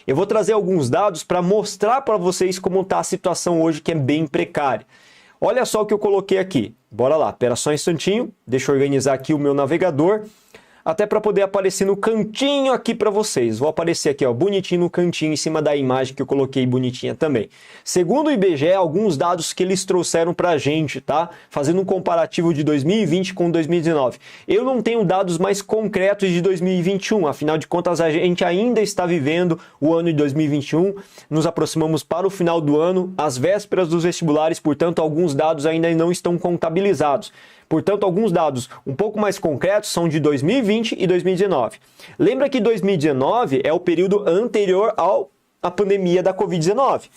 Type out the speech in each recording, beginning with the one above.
Eu vou trazer alguns dados para mostrar para vocês como está a situação hoje, que é bem precária. Olha só o que eu coloquei aqui. Bora lá, espera só um instantinho, deixa eu organizar aqui o meu navegador, até para poder aparecer no cantinho aqui para vocês. Vou aparecer aqui, ó, bonitinho no cantinho, em cima da imagem que eu coloquei bonitinha também. Segundo o IBGE, alguns dados que eles trouxeram para a gente, tá? Fazendo um comparativo de 2020 com 2019. Eu não tenho dados mais concretos de 2021, afinal de contas a gente ainda está vivendo o ano de 2021, nos aproximamos para o final do ano, às vésperas dos vestibulares, portanto alguns dados ainda não estão contabilizados. Portanto, alguns dados um pouco mais concretos são de 2020 e 2019. Lembra que 2019 é o período anterior à pandemia da Covid-19.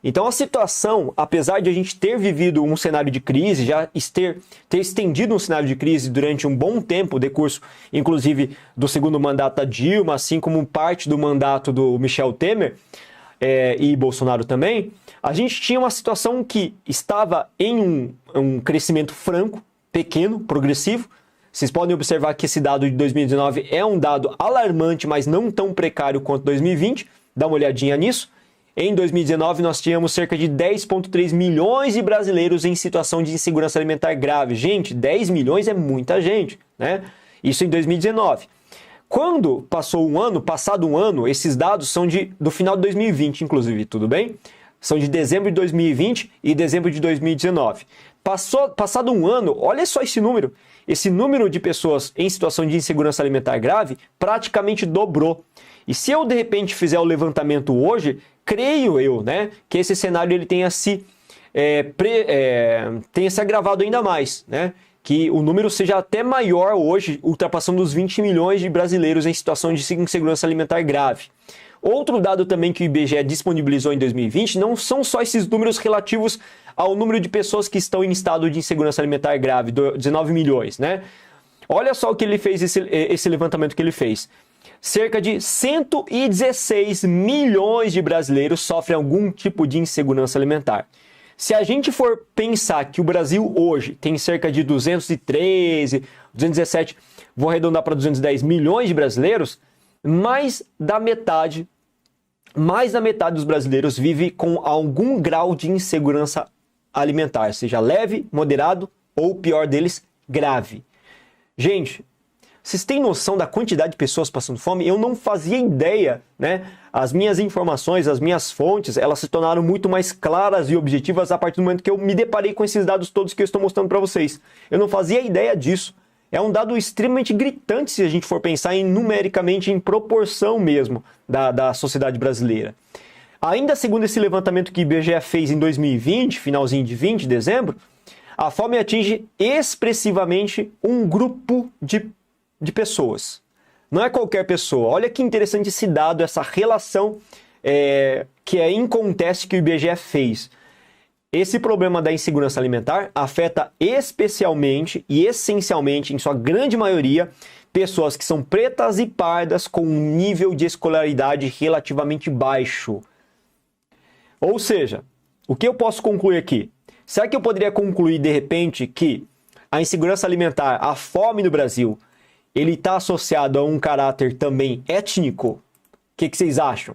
Então, a situação, apesar de a gente ter vivido um cenário de crise, já ter estendido um cenário de crise durante um bom tempo, decurso, inclusive, do segundo mandato da Dilma, assim como parte do mandato do Michel Temer e Bolsonaro também, a gente tinha uma situação que estava em um crescimento franco, pequeno, progressivo. Vocês podem observar que esse dado de 2019 é um dado alarmante, mas não tão precário quanto 2020. Dá uma olhadinha nisso. Em 2019, nós tínhamos cerca de 10,3 milhões de brasileiros em situação de insegurança alimentar grave. Gente, 10 milhões é muita gente, né? Isso em 2019. Quando passado um ano, esses dados são do final de 2020, inclusive, tudo bem? São de dezembro de 2020 e dezembro de 2019. Passado um ano, olha só esse número. Esse número de pessoas em situação de insegurança alimentar grave praticamente dobrou. E se eu, de repente, fizer o levantamento hoje, creio eu, né, que esse cenário ele tenha se agravado ainda mais, né? Que o número seja até maior hoje, ultrapassando os 20 milhões de brasileiros em situação de insegurança alimentar grave. Outro dado também que o IBGE disponibilizou em 2020 não são só esses números relativos ao número de pessoas que estão em estado de insegurança alimentar grave, 19 milhões, né? Olha só o que ele fez, esse levantamento que ele fez. Cerca de 116 milhões de brasileiros sofrem algum tipo de insegurança alimentar. Se a gente for pensar que o Brasil hoje tem cerca de 213, 217, vou arredondar para 210 milhões de brasileiros, mais da metade dos brasileiros vive com algum grau de insegurança alimentar, seja leve, moderado ou, pior deles, grave. Gente, vocês têm noção da quantidade de pessoas passando fome? Eu não fazia ideia, né? As minhas informações, as minhas fontes, elas se tornaram muito mais claras e objetivas a partir do momento que eu me deparei com esses dados todos que eu estou mostrando para vocês. Eu não fazia ideia disso. É um dado extremamente gritante se a gente for pensar numericamente, em proporção mesmo da sociedade brasileira. Ainda segundo esse levantamento que o IBGE fez em 2020, finalzinho de 20, dezembro, a fome atinge expressivamente um grupo de pessoas. Não é qualquer pessoa. Olha que interessante esse dado, essa relação que é em contexto que o IBGE fez. Esse problema da insegurança alimentar afeta especialmente e essencialmente, em sua grande maioria, pessoas que são pretas e pardas com um nível de escolaridade relativamente baixo. Ou seja, o que eu posso concluir aqui? Será que eu poderia concluir, de repente, que a insegurança alimentar, a fome no Brasil, ele está associado a um caráter também étnico? O que vocês acham?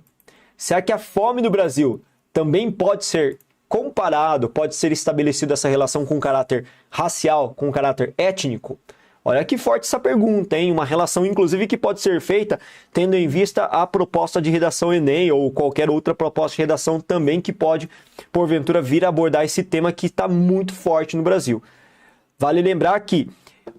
Será que a fome no Brasil também pode ser comparado, pode ser estabelecido essa relação com caráter racial, com caráter étnico? Olha que forte essa pergunta, hein? Uma relação, inclusive, que pode ser feita tendo em vista a proposta de redação Enem ou qualquer outra proposta de redação também que pode, porventura, vir a abordar esse tema que está muito forte no Brasil. Vale lembrar que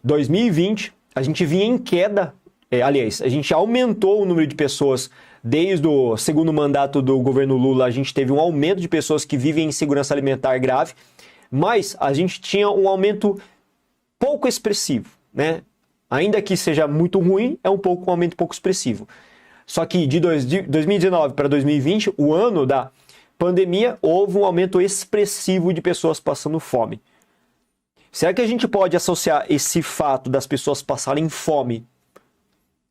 2020 a gente vinha em queda, a gente aumentou o número de pessoas. Desde o segundo mandato do governo Lula, a gente teve um aumento de pessoas que vivem em insegurança alimentar grave, mas a gente tinha um aumento pouco expressivo, né? Ainda que seja muito ruim, é um aumento pouco expressivo. Só que de 2019 para 2020, o ano da pandemia, houve um aumento expressivo de pessoas passando fome. Será que a gente pode associar esse fato das pessoas passarem fome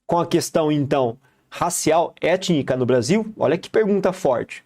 com a questão, então, racial, étnica no Brasil? Olha que pergunta forte.